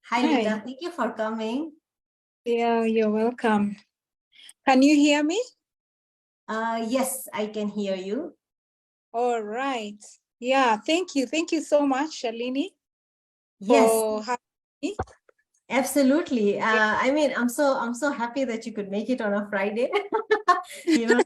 Hi, Linda. Hi. Thank you for coming. Yeah, you're welcome. Can you hear me? Yes, I can hear you. All right. Yeah, thank you. Thank you so much, Shalini, Yes, for having me. absolutely. I mean, I'm so happy that you could make it on a Friday. You know,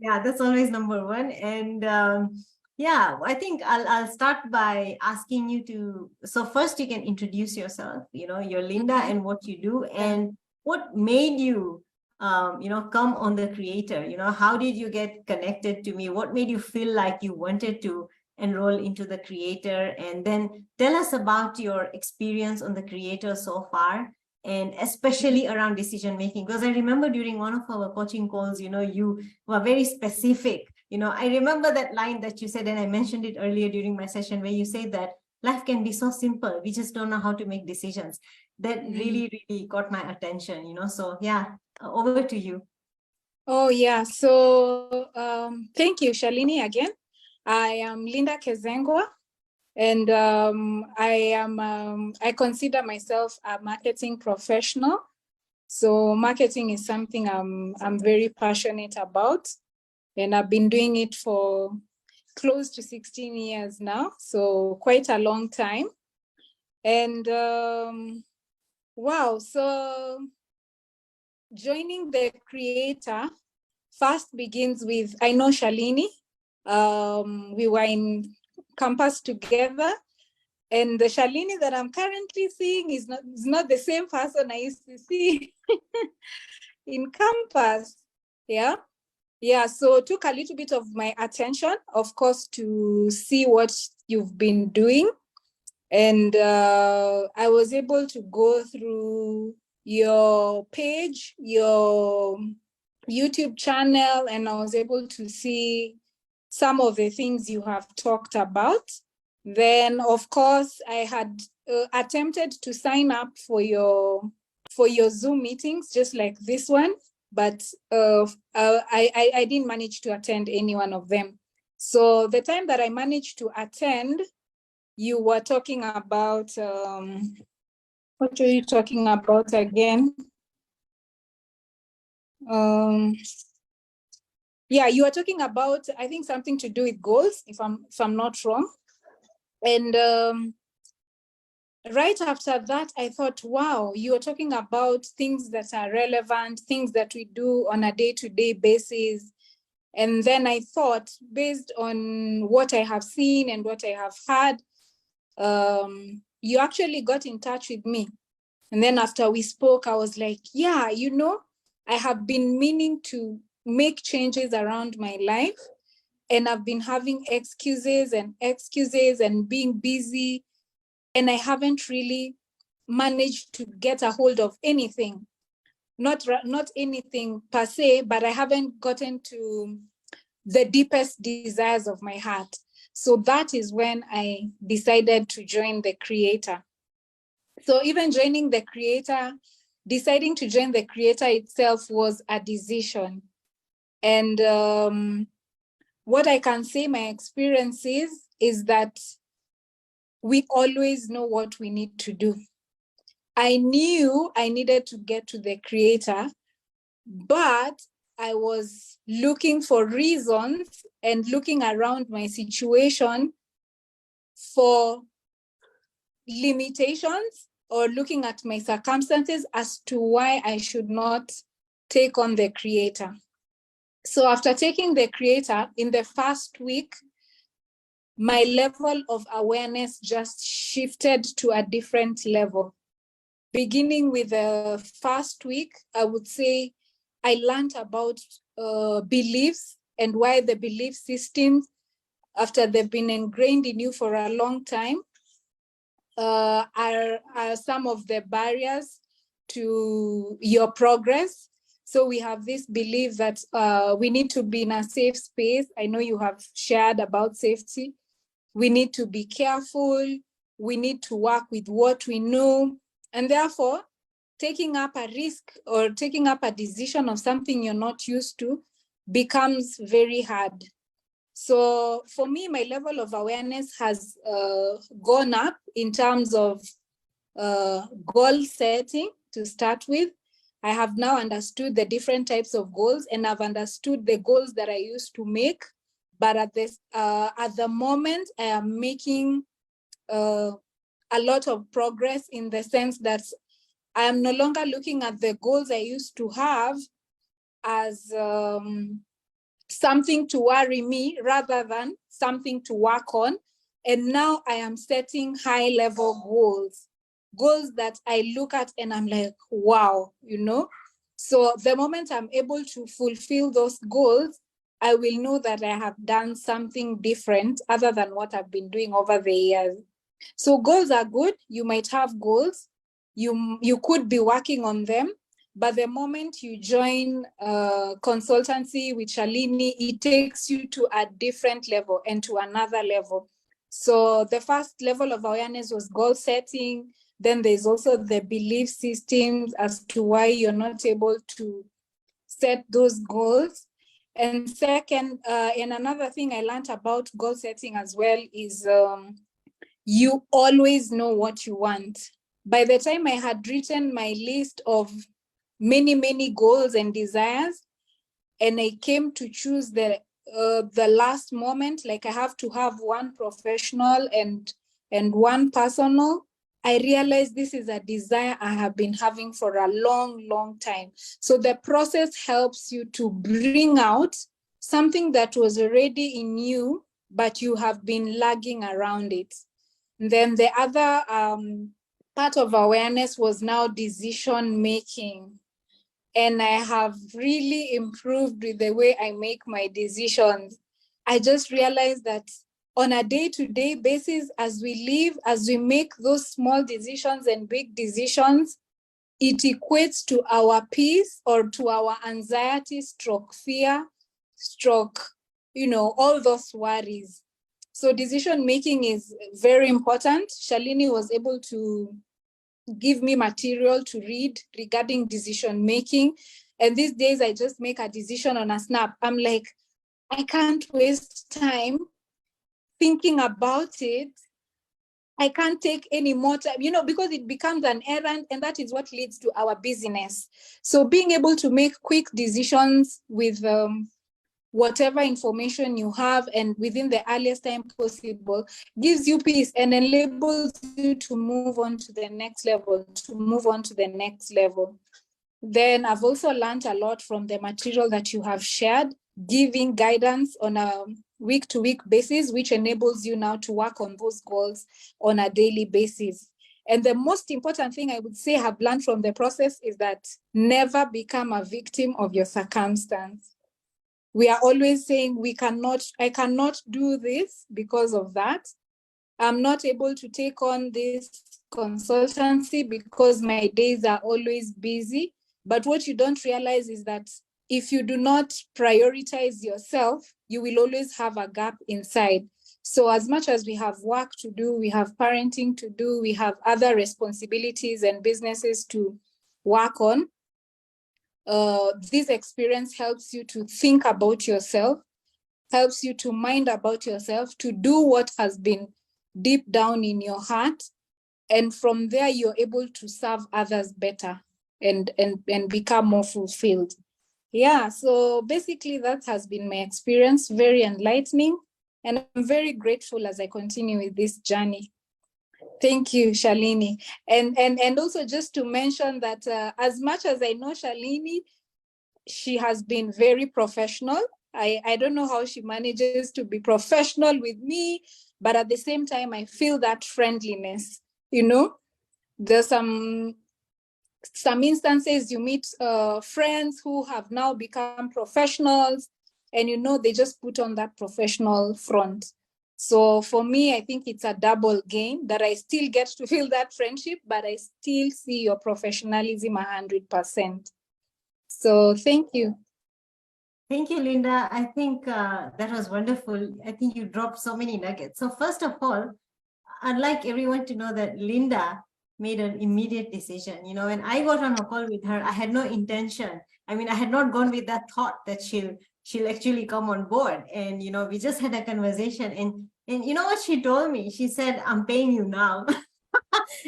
yeah, that's always number one. And yeah, I think I'll start by asking you to. So first, you can introduce yourself. You're Linda and what you do, Yeah. and what made you come on the creator. How did you get connected to me? What made you feel like you wanted to enroll into the creator? And then tell us about your experience on the creator so far, and especially around decision making, because I remember during one of our coaching calls, you were very specific. I remember that line that you said, and I mentioned it earlier during my session, where you said that life can be so simple, we just don't know how to make decisions. That really caught my attention. So yeah, over to you. Oh, yeah. So thank you, Shalini, again. I am Linda Kezengwa, and I consider myself a marketing professional. So marketing is something I'm very passionate about, and I've been doing it for close to 16 years now, so quite a long time. And wow, so joining the creator first begins with, I know Shalini, we were in campus together, and the Shalini that I'm currently seeing is not the same person I used to see in campus. Yeah, so it took a little bit of my attention, of course, to see what you've been doing. And I was able to go through your page, your YouTube channel, and I was able to see some of the things you have talked about. Then, of course, I had attempted to sign up for your Zoom meetings, just like this one, but I didn't manage to attend any one of them. So the time that I managed to attend, you were talking about, what were you talking about again? Yeah, you were talking about, I think, something to do with goals, if I'm not wrong. And right after that, I thought, wow, you're talking about things that are relevant, things that we do on a day-to-day basis. And then I thought, based on what I have seen and what I have heard, you actually got in touch with me. And then after we spoke, I was like, yeah, I have been meaning to make changes around my life. And I've been having excuses and being busy. And I haven't really managed to get a hold of anything. Not anything per se, but I haven't gotten to the deepest desires of my heart. So that is when I decided to join the creator. So even deciding to join the creator itself was a decision. And what I can say my experience is that we always know what we need to do. I knew I needed to get to the creator, but I was looking for reasons and looking around my situation for limitations, or looking at my circumstances as to why I should not take on the creator. So after taking the creator, in the first week, my level of awareness just shifted to a different level. Beginning with the first week, I would say I learned about beliefs and why the belief systems, after they've been ingrained in you for a long time, are some of the barriers to your progress. So we have this belief that we need to be in a safe space. I know you have shared about safety. We need to be careful. We need to work with what we know. And therefore, taking up a risk or taking up a decision of something you're not used to becomes very hard. So for me, my level of awareness has gone up in terms of goal setting to start with. I have now understood the different types of goals, and I've understood the goals that I used to make. But at the moment, I am making a lot of progress, in the sense that I am no longer looking at the goals I used to have as something to worry me, rather than something to work on. And now I am setting high-level goals that I look at and I'm like, wow, you know? So the moment I'm able to fulfill those goals, I will know that I have done something different other than what I've been doing over the years. So goals are good. You might have goals. You could be working on them. But the moment you join consultancy with Shalini, it takes you to a different level and to another level. So the first level of awareness was goal setting. Then there's also the belief systems as to why you're not able to set those goals. And second, and another thing I learned about goal setting as well is you always know what you want. By the time I had written my list of many goals and desires, and I came to choose the last moment, like I have to have one professional and one personal, I realized this is a desire I have been having for a long time. So the process helps you to bring out something that was already in you, but you have been lagging around it. And then the other part of awareness was now decision making. And I have really improved with the way I make my decisions. I just realized that on a day-to-day basis, as we live, as we make those small decisions and big decisions, it equates to our peace or to our anxiety, stroke fear, stroke, all those worries. So decision making is very important. Shalini was able to give me material to read regarding decision making. And these days I just make a decision on a snap. I'm like, I can't waste time thinking about it. I can't take any more time, because it becomes an errand, and that is what leads to our busyness. So being able to make quick decisions with whatever information you have and within the earliest time possible gives you peace and enables you to move on to the next level, Then I've also learned a lot from the material that you have shared, giving guidance on a week-to-week basis, which enables you now to work on those goals on a daily basis. And the most important thing I would say I've learned from the process is that never become a victim of your circumstance. We are always saying I cannot do this because of that. I'm not able to take on this consultancy because my days are always busy. But what you don't realize is that if you do not prioritize yourself, you will always have a gap inside. So as much as we have work to do, we have parenting to do, we have other responsibilities and businesses to work on, this experience helps you to think about yourself, helps you to mind about yourself, to do what has been deep down in your heart. And from there, you're able to serve others better and become more fulfilled. Yeah, so basically that has been my experience, very enlightening. And I'm very grateful as I continue with this journey. Thank you, Shalini. And also just to mention that as much as I know Shalini, she has been very professional. I don't know how she manages to be professional with me, but at the same time, I feel that friendliness, There's some instances you meet friends who have now become professionals, and they just put on that professional front. So for me, I think it's a double gain that I still get to feel that friendship, but I still see your professionalism 100%. So thank you. Thank you, Linda. I think that was wonderful. I think you dropped so many nuggets. So first of all, I'd like everyone to know that Linda made an immediate decision. When I got on a call with her, I had no intention. I had not gone with that thought that she'll actually come on board. And, we just had a conversation. And you know what she told me? She said, I'm paying you now.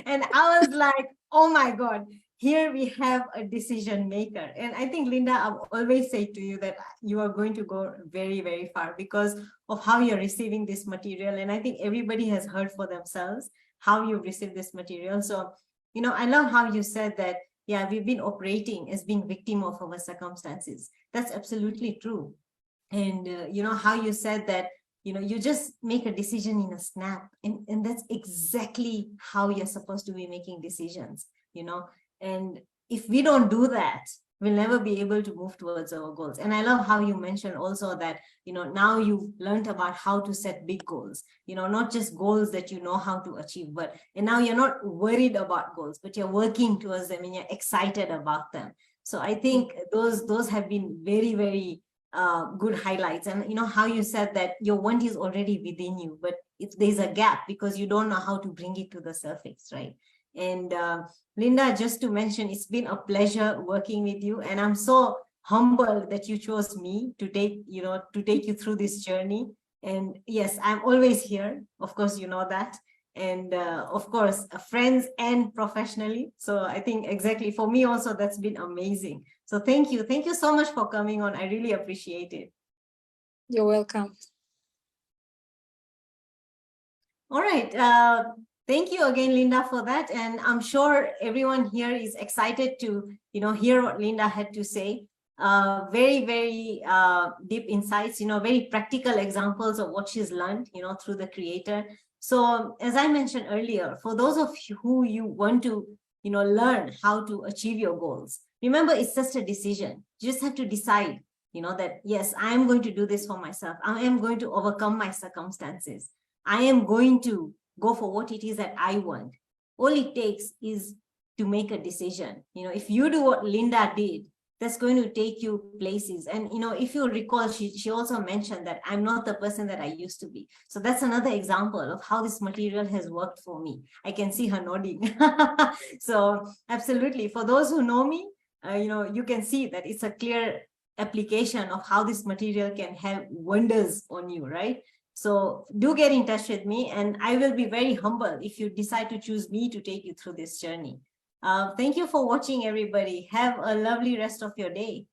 And I was like, oh my God, here we have a decision maker. And I think, Linda, I've always said to you that you are going to go very, very far because of how you're receiving this material. And I think everybody has heard for themselves how you received this material. So, I love how you said that, yeah, we've been operating as being victim of our circumstances. That's absolutely true. And how you said that you just make a decision in a snap, and that's exactly how you're supposed to be making decisions. And if we don't do that, we'll never be able to move towards our goals. And I love how you mentioned also that now you've learned about how to set big goals, not just goals that you know how to achieve, and now you're not worried about goals, but you're working towards them and you're excited about them. So I think those have been very, very good highlights. And how you said that your want is already within you, but if there's a gap because you don't know how to bring it to the surface, right? And Linda, just to mention, it's been a pleasure working with you, and I'm so humbled that you chose me to take you through this journey. And yes, I'm always here, of course, that. And of course, friends and professionally. So I think exactly for me also, that's been amazing. So thank you so much for coming on. I really appreciate it. You're welcome. All right. Thank you again, Linda, for that. And I'm sure everyone here is excited to, hear what Linda had to say. Very, very deep insights, very practical examples of what she's learned, through the creator. So as I mentioned earlier, for those of you who you want to, learn how to achieve your goals, remember, it's just a decision. You just have to decide, that, yes, I am going to do this for myself. I am going to overcome my circumstances. I am going to go for what it is that I want. All it takes is to make a decision. If you do what Linda did, that's going to take you places. And, if you recall, she also mentioned that I'm not the person that I used to be. So that's another example of how this material has worked for me. I can see her nodding. So absolutely. For those who know me, you can see that it's a clear application of how this material can have wonders on you, right? So do get in touch with me, and I will be very humble if you decide to choose me to take you through this journey. Thank you for watching, everybody. Have a lovely rest of your day.